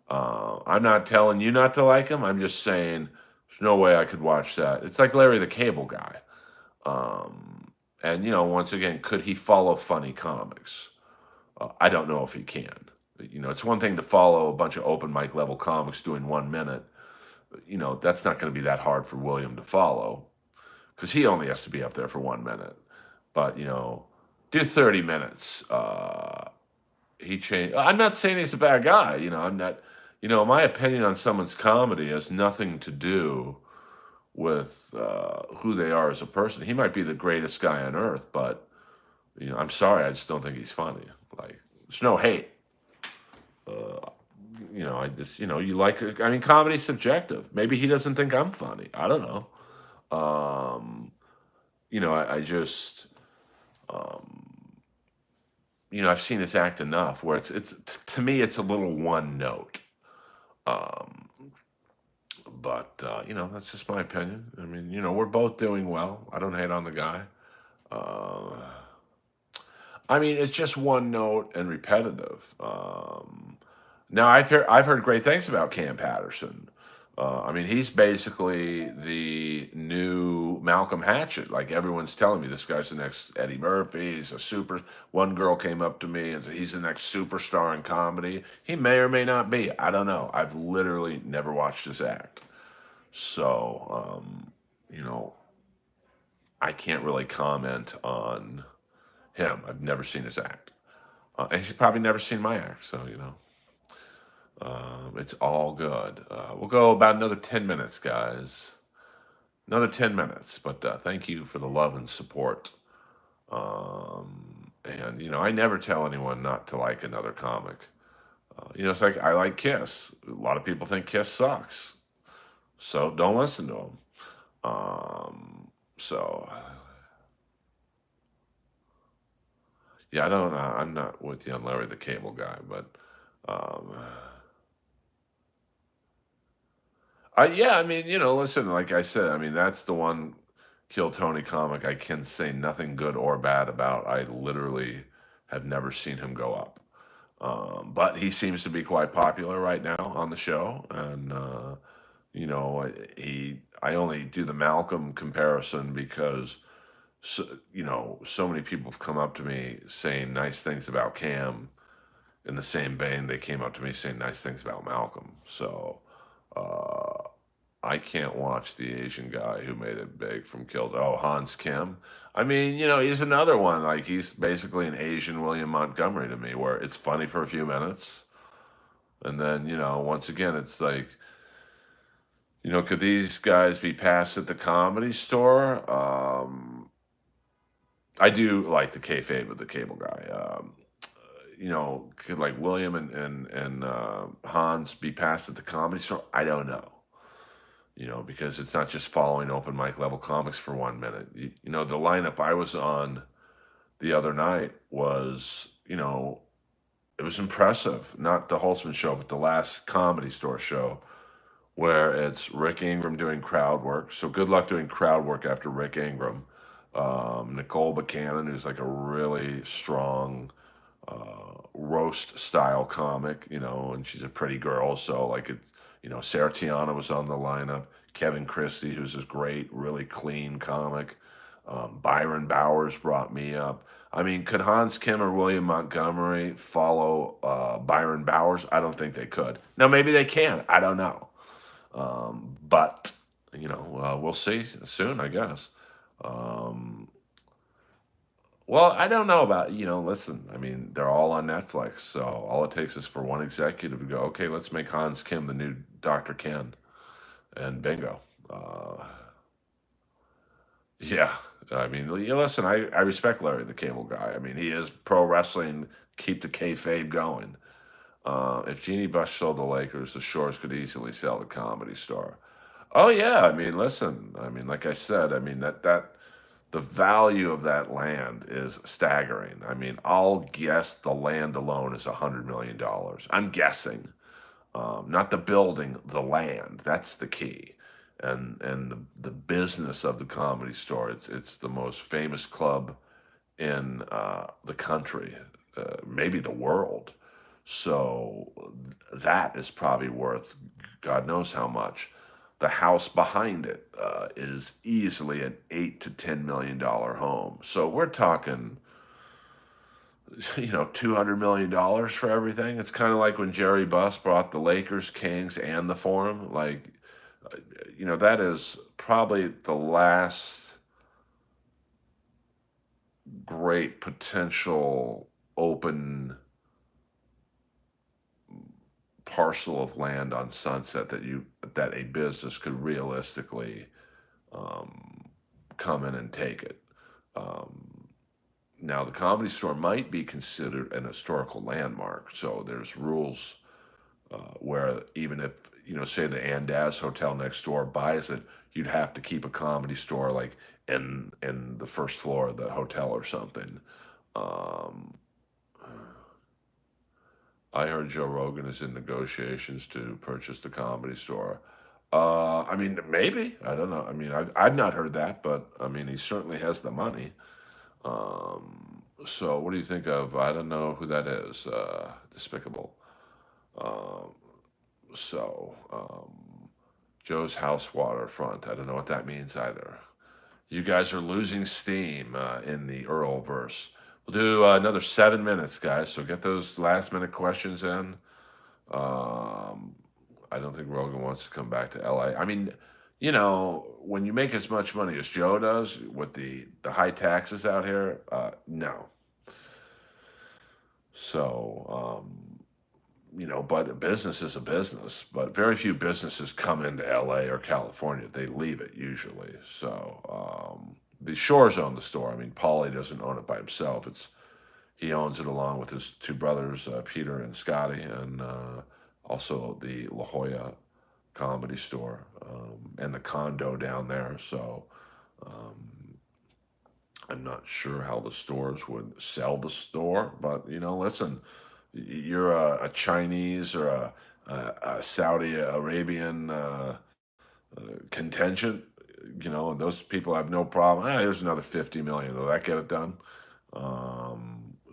Speaker 1: I'm not telling you not to like him. I'm just saying there's no way I could watch that. It's like Larry the Cable Guy. And, once again, could he follow funny comics? I don't know if he can. It's one thing to follow a bunch of open mic level comics doing 1 minute. That's not going to be that hard for William to follow because he only has to be up there for 1 minute. But, do 30 minutes. He changed. I'm not saying he's a bad guy. I'm not, my opinion on someone's comedy has nothing to do with who they are as a person. He might be the greatest guy on earth, but, I'm sorry. I just don't think he's funny. Like, there's no hate. I just, you like, I mean, comedy's subjective. Maybe he doesn't think I'm funny. I don't know. I just, I've seen his act enough where it's to me, it's a little one note. Um, but that's just my opinion. I mean, we're both doing well. I don't hate on the guy. Uh, I mean, it's just one note and repetitive. Now I've heard great things about Cam Patterson. I mean, he's basically the new Malcolm Hatchett. Like everyone's telling me, this guy's the next Eddie Murphy. He's a super. One girl came up to me and said he's the next superstar in comedy. He may or may not be. I don't know. I've literally never watched his act. So, you know, I can't really comment on him. I've never seen his act. And he's probably never seen my act. So, it's all good. We'll go about another 10 minutes, guys. Another 10 minutes. But thank you for the love and support. And, I never tell anyone not to like another comic. It's like I like Kiss. A lot of people think Kiss sucks. So don't listen to them. So, yeah, I don't. I'm not with you on Larry the Cable Guy, but um, yeah, I mean, listen, like I said, I mean, that's the one Kill Tony comic I can say nothing good or bad about. I literally have never seen him go up. But he seems to be quite popular right now on the show, and I only do the Malcolm comparison because so many people have come up to me saying nice things about Cam. In the same vein, they came up to me saying nice things about Malcolm. So uh, I can't watch the Asian guy who made it big from Killed. Oh, Hans Kim. I mean, he's another one. Like he's basically an Asian William Montgomery to me, where it's funny for a few minutes, and then once again, it's like, could these guys be passed at the Comedy Store? I do like the kayfabe of the Cable Guy. Could like William and Hans be passed at the Comedy Store? I don't know. Because it's not just following open mic level comics for 1 minute. The lineup I was on the other night was, it was impressive. Not the Holtzman show, but the last Comedy Store show, where it's Rick Ingram doing crowd work. So good luck doing crowd work after Rick Ingram. Nicole Buchanan, who's like a really strong roast style comic, and she's a pretty girl. So like it's, Sarah Tiana was on the lineup. Kevin Christie, who's this great, really clean comic. Byron Bowers brought me up. I mean, could Hans Kim or William Montgomery follow Byron Bowers? I don't think they could. Now, maybe they can. I don't know. But, we'll see soon, I guess. Um, well, I don't know about, listen, I mean, they're all on Netflix. So all it takes is for one executive to go, okay, let's make Hans Kim the new Dr. Ken. And bingo. Uh, yeah. I mean, listen, I respect Larry the Cable Guy. I mean, he is pro wrestling, keep the kayfabe going. If Jeannie Bush sold the Lakers, the Shores could easily sell the Comedy Store. Oh yeah, I mean, listen, I mean, like I said, I mean that the value of that land is staggering. I mean, I'll guess the land alone is $100 million. I'm guessing, not the building, the land. That's the key, and the business of the Comedy Store. It's the most famous club in the country, maybe the world. So that is probably worth God knows how much. The house behind it is easily an $8 to $10 million home. So we're talking, $200 million for everything. It's kind of like when Jerry Buss bought the Lakers, Kings, and the Forum. Like, that is probably the last great potential open parcel of land on Sunset that a business could realistically come in and take it. Um, Now the Comedy Store might be considered an historical landmark, so there's rules where even if say the Andaz Hotel next door buys it, you'd have to keep a Comedy Store like in the first floor of the hotel or something. Um, I heard Joe Rogan is in negotiations to purchase the Comedy Store. I mean, maybe. I don't know. I mean, I've not heard that, but I mean, he certainly has the money. So what do you think of? I don't know who that is. Despicable. Um, Joe's House Waterfront. I don't know what that means either. You guys are losing steam in the Earlverse. We'll do another 7 minutes, guys. So get those last minute questions in. Um, I don't think Rogan wants to come back to LA. I mean, when you make as much money as Joe does with the high taxes out here, no. So, but a business is a business. But very few businesses come into LA or California. They leave it usually. So the Shores own the store. I mean, Paulie doesn't own it by himself. He owns it along with his two brothers, Peter and Scotty, and also the La Jolla Comedy Store and the condo down there. So um, I'm not sure how the stores would sell the store, but listen, you're a Chinese or a Saudi Arabian contingent, and those people have no problem. Here's another 50 million. Will that get it done?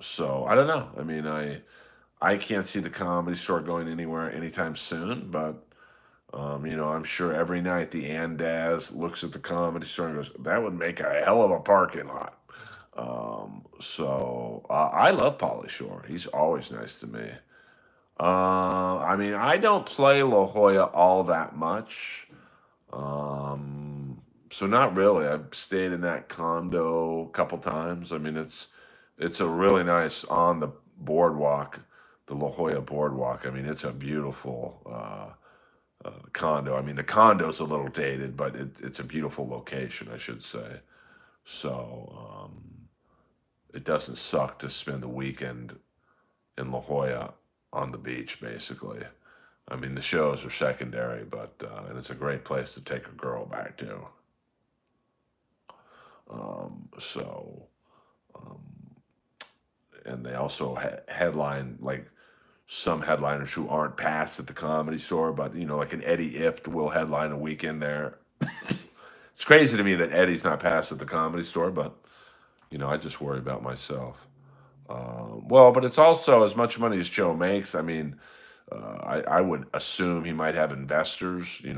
Speaker 1: So I don't know. I mean, I can't see the comedy store going anywhere anytime soon, but I'm sure every night the Andaz looks at the comedy store and goes, "That would make a hell of a parking lot." So I love Pauly Shore. He's always nice to me. I mean, I don't play La Jolla all that much. So not really. I've stayed in that condo a couple times. I mean, it's a really nice on the boardwalk, the La Jolla boardwalk. I mean, it's a beautiful condo. I mean, the condo's a little dated, but it's a beautiful location, I should say. So it doesn't suck to spend the weekend in La Jolla on the beach, basically. I mean, the shows are secondary, but and it's a great place to take a girl back to. So, um, and they also headline like some headliners who aren't passed at the comedy store, but like an Eddie Ift will headline a weekend there. It's crazy to me that Eddie's not passed at the comedy store, but I just worry about myself. Well, but it's also as much money as Joe makes. I mean, I would assume he might have investors. I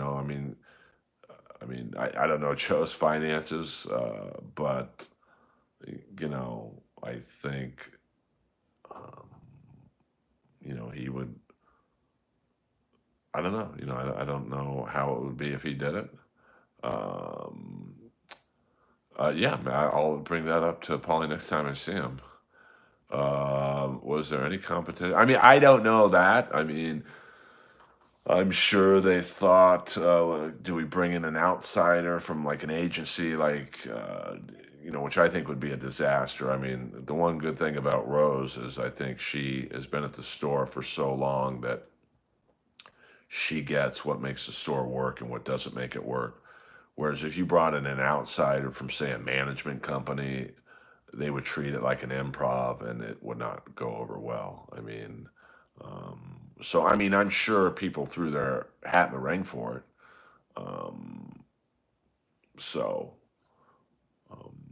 Speaker 1: don't know Joe's finances, but I think um, he would. I don't know. I don't know how it would be if he did it. Um, yeah, I'll bring that up to Paulie next time I see him. Was there any competition? I mean, I don't know that. I mean, I'm sure they thought, do we bring in an outsider from like an agency, like, which I think would be a disaster. I mean, the one good thing about Rose is I think she has been at the store for so long that she gets what makes the store work and what doesn't make it work. Whereas if you brought in an outsider from, say, a management company, they would treat it like an improv and it would not go over well. So I mean, I'm sure people threw their hat in the ring for it. Um, so,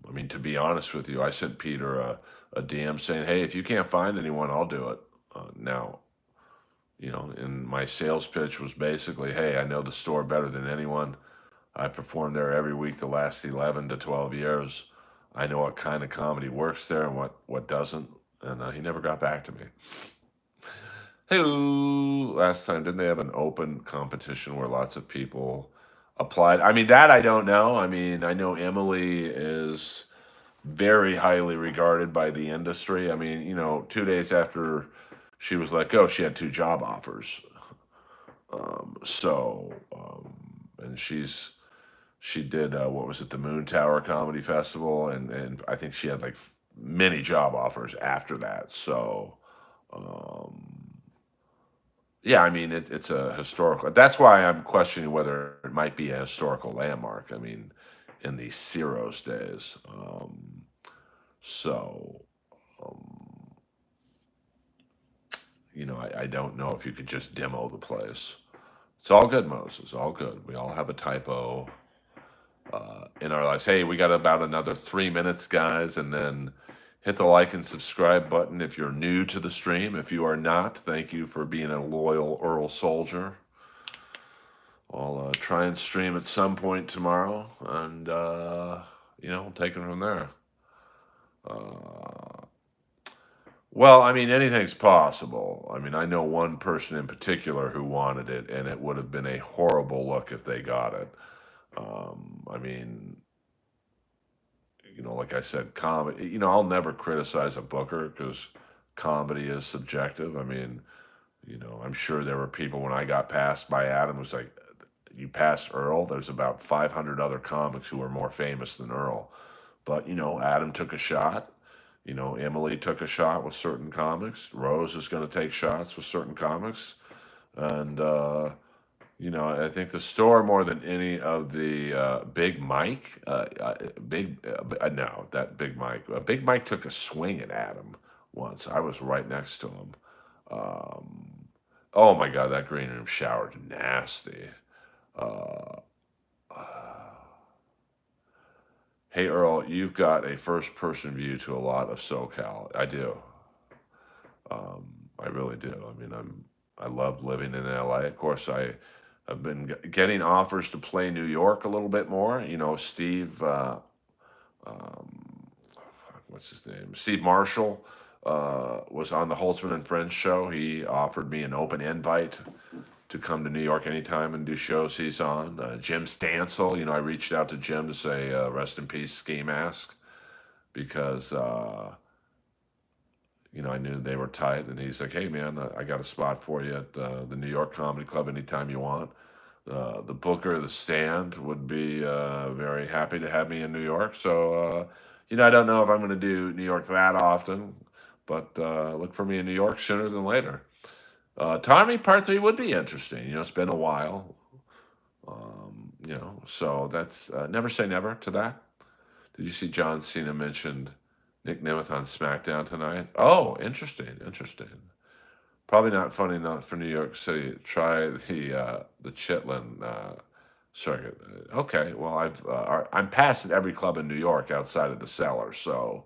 Speaker 1: I mean, to be honest with you, I sent Peter a DM saying, "Hey, if you can't find anyone, I'll do it." Now, and my sales pitch was basically, "Hey, I know the store better than anyone. I performed there every week the last 11 to 12 years. I know what kind of comedy works there and what doesn't." And he never got back to me. Hey, last time didn't they have an open competition where lots of people applied? I mean, that I don't know. I mean, I know Emily is very highly regarded by the industry. I mean, 2 days after she was let go, she had two job offers. And she did what was it, the Moon Tower Comedy Festival, and I think she had like many job offers after that. So um, yeah, I mean it's a historical. That's why I'm questioning whether it might be a historical landmark. I mean, in the Ciro's days. So um, I don't know if you could just demo the place. It's all good, Moses. All good. We all have a typo in our lives. Hey, we got about another 3 minutes, guys, and then hit the like and subscribe button if you're new to the stream. If you are not, thank you for being a loyal Earl soldier. I'll try and stream at some point tomorrow, and we'll take it from there. Uh, well, I mean, anything's possible. I mean, I know one person in particular who wanted it, and it would have been a horrible look if they got it. I mean, like I said, comedy. I'll never criticize a booker because comedy is subjective. I mean, I'm sure there were people when I got passed by Adam who's like, you passed Earl. There's about 500 other comics who are more famous than Earl. But, Adam took a shot. Emily took a shot with certain comics. Rose is going to take shots with certain comics. And, I think the store more than any of the Big Mike, no, that Big Mike. Big Mike took a swing at Adam once. I was right next to him. Um, oh my God, that green room showered nasty. Uh, hey Earl, you've got a first person view to a lot of SoCal. I do. I really do. I mean, I love living in LA. Of course, I've been getting offers to play New York a little bit more. Steve, um, what's his name? Steve Marshall was on the Holtzman and Friends show. He offered me an open invite to come to New York anytime and do shows he's on. Jim Stansel, I reached out to Jim to say rest in peace, Ski Mask, because I knew they were tight, and he's like, "Hey, man, I got a spot for you at the New York Comedy Club anytime you want." The booker, the stand, would be very happy to have me in New York. So, I don't know if I'm going to do New York that often, but look for me in New York sooner than later. Tommy Part 3 would be interesting. It's been a while. So that's never say never to that. Did you see John Cena mentioned Nick Nemeth on SmackDown tonight? Oh, interesting, interesting. Probably not funny enough for New York City. Try the Chitlin circuit. Okay, well I'm past at every club in New York outside of the Cellar, so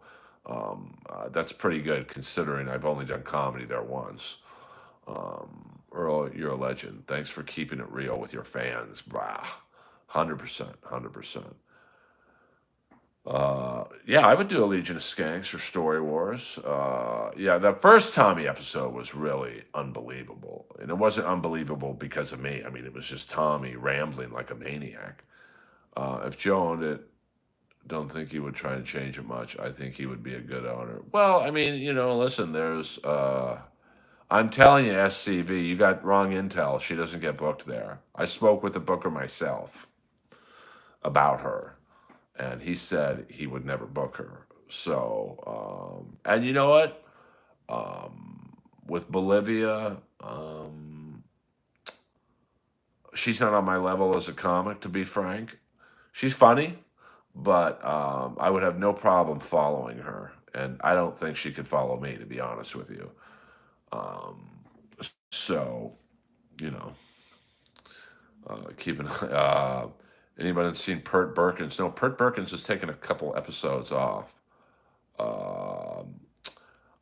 Speaker 1: that's pretty good considering I've only done comedy there once. Earl, you're a legend. Thanks for keeping it real with your fans. Brah. 100%. 100%. Yeah, I would do a Legion of Skanks or Story Wars. Yeah, the first Tommy episode was really unbelievable. And it wasn't unbelievable because of me. I mean, it was just Tommy rambling like a maniac. If Joe owned it, don't think he would try and change it much. I think he would be a good owner. Well, I mean, listen, I'm telling you, SCV, you got wrong intel. She doesn't get booked there. I spoke with the booker myself about her, and he said he would never book her. So, and you know what? With Bolivia, she's not on my level as a comic, to be frank. She's funny, but I would have no problem following her. And I don't think she could follow me, to be honest with you. Um, so, you know, keeping anybody that's seen Pert Perkins? No, Pert Perkins has taken a couple episodes off. Um,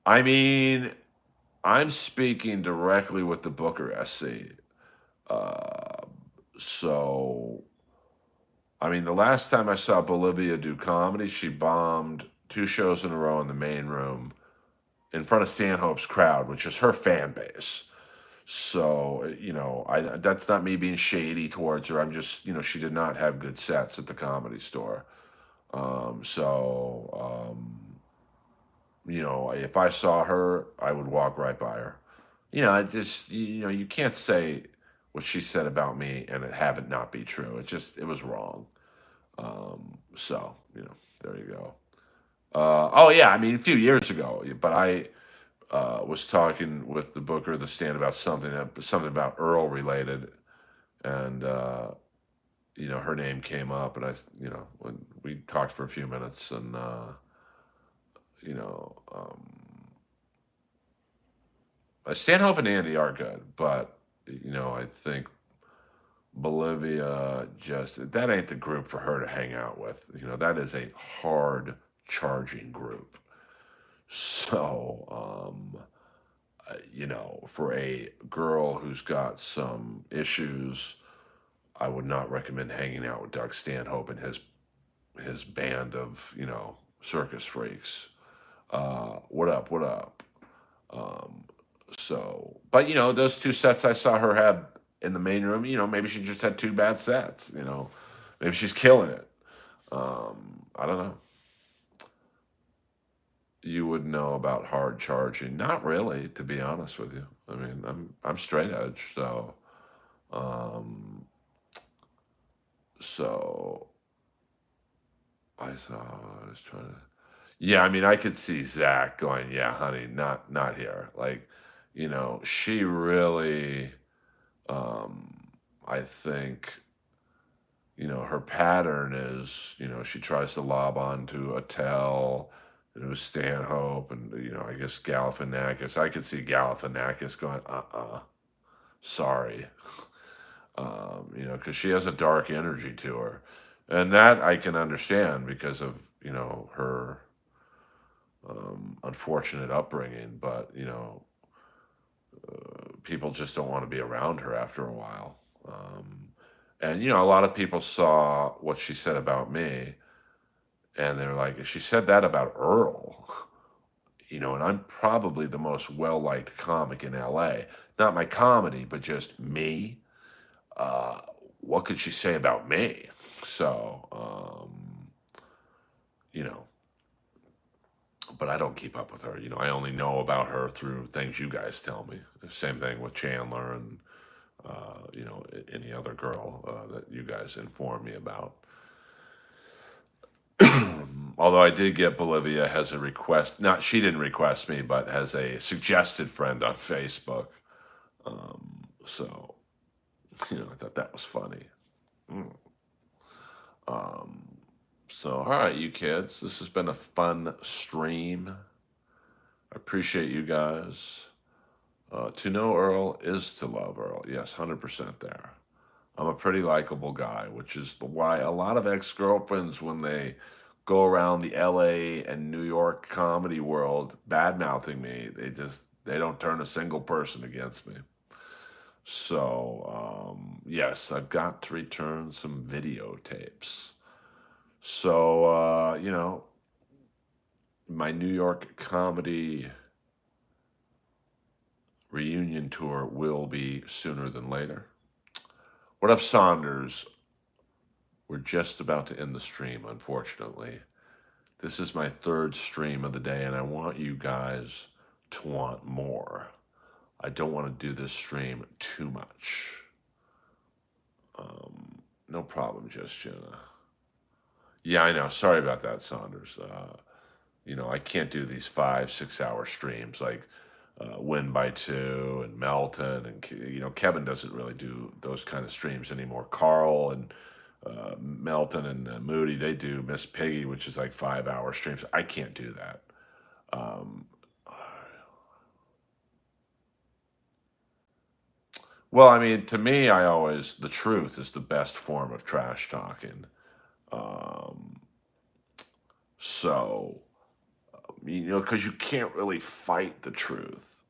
Speaker 1: I mean, I'm speaking directly with the Booker SC. Uh, so, I mean, the last time I saw Bolivia do comedy, she bombed two shows in a row in the main room in front of Stanhope's crowd, which is her fan base. So, that's not me being shady towards her. I'm just, she did not have good sets at the Comedy Store. So, if I saw her, I would walk right by her. I just, you can't say what she said about me and have it not be true. It was wrong. So, there you go. Oh yeah, I mean a few years ago, but I was talking with the booker of the stand about something about Earl related, and her name came up, and when we talked for a few minutes, and you know, Stanhope and Andy are good, but I think Bolivia just that ain't the group for her to hang out with. That is a hard charging group. So, for a girl who's got some issues, I would not recommend hanging out with Doug Stanhope and his band of circus freaks. What up? What up? Um, but those two sets I saw her have in the main room, maybe she just had two bad sets. Maybe she's killing it. I don't know. You would know about hard charging. Not really, to be honest with you. I mean, I'm straight edge, um, so I saw. I was trying to. Yeah, I mean, I could see Zach going, "Yeah, honey, not here." Like, she really. I think her pattern is, she tries to lob onto Attell, Stanhope, and I guess Galifianakis. I could see Galifianakis going, sorry, because she has a dark energy to her, and that I can understand because of her unfortunate upbringing. But people just don't want to be around her after a while. And a lot of people saw what she said about me, and they're like, she said that about Earl. And I'm probably the most well liked comic in LA. Not my comedy, but just me. Uh, what could she say about me? So, you know, but I don't keep up with her. I only know about her through things you guys tell me. The same thing with Chandler and, any other girl that you guys inform me about. Although I did get Bolivia has a request. Not she didn't request me, but has a suggested friend on Facebook. So I thought that was funny. Mm. Um, so all right, you kids, this has been a fun stream. I appreciate you guys. To know Earl is to love Earl. Yes, 100% there. I'm a pretty likable guy, which is why a lot of ex-girlfriends, when they go around the LA and New York comedy world bad mouthing me, they don't turn a single person against me. So yes, I've got to return some videotapes. So my New York comedy reunion tour will be sooner than later. What up, Saunders? We're just about to end the stream, unfortunately. This is my third stream of the day, and I want you guys to want more. I don't want to do this stream too much. No problem, just Jenna. Yeah, I know. Sorry about that, Saunders. I can't do these 5-6 hour streams like Win by Two and Melton, and Kevin doesn't really do those kind of streams anymore. Carl and Melton and Moody, they do Miss Piggy, which is like 5 hour streams. I can't do that. Um, well, I mean, to me, the truth is the best form of trash talking. Um, so, because you can't really fight the truth.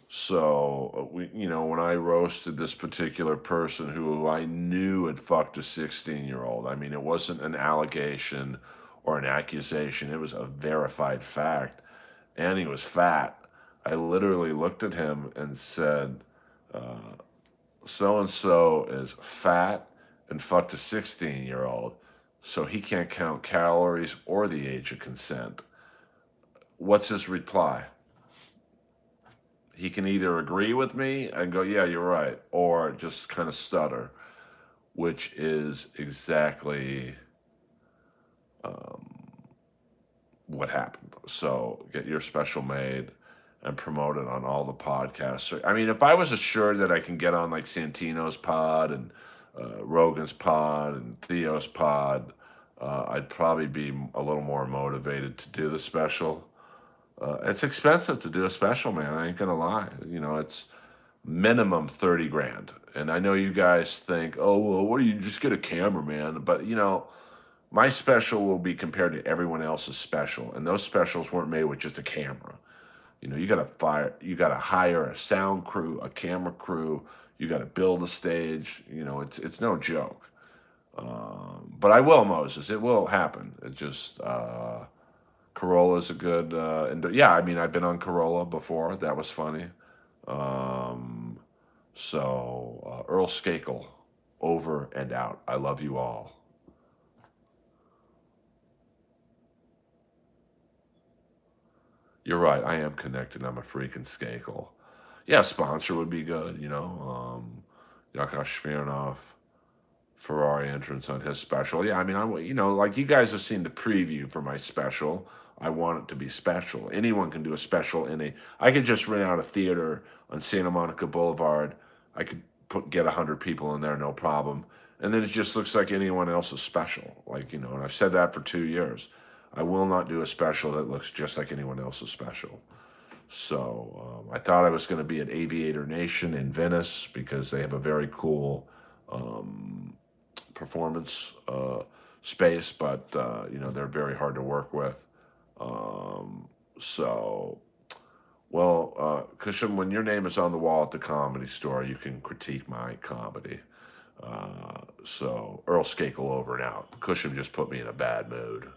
Speaker 1: So, when I roasted this particular person who I knew had fucked a 16-year-old, I mean, it wasn't an allegation or an accusation, it was a verified fact. And he was fat. I literally looked at him and said, so and so is fat and fucked a 16-year-old, so he can't count calories or the age of consent. What's his reply? He can either agree with me and go, yeah, you're right, or just kind of stutter, which is exactly what happened. So get your special made and promote it on all the podcasts. So, I mean, if I was assured that I can get on like Santino's pod and Rogan's pod and Theo's pod, I'd probably be a little more motivated to do the special. It's expensive to do a special, man. I ain't gonna lie. It's minimum 30 grand. And I know you guys think, oh, well, what do you just get a cameraman? But my special will be compared to everyone else's special, and those specials weren't made with just a camera. You gotta hire a sound crew, a camera crew. You gotta build a stage. It's no joke. But I will, Moses. It will happen. It just Corolla's a good. And yeah, I mean, I've been on Corolla before. That was funny. So Earl Skakel over and out. I love you all. You're right. I am connected. I'm a freaking Skakel. Yeah, sponsor would be good. Yakov Smirnoff, Ferrari entrance on his special. Yeah, I mean, like you guys have seen the preview for my special. I want it to be special. Anyone can do a special I could just rent out a theater on Santa Monica Boulevard. I could get 100 people in there, no problem. And then it just looks like anyone else's special. And I've said that for 2 years. I will not do a special that looks just like anyone else's special. So I thought I was going to be at Aviator Nation in Venice because they have a very cool performance space, but they're very hard to work with. So, well, Cusham, when your name is on the wall at the Comedy Store, you can critique my comedy. So Earl Skakel over and out. Cusham just put me in a bad mood.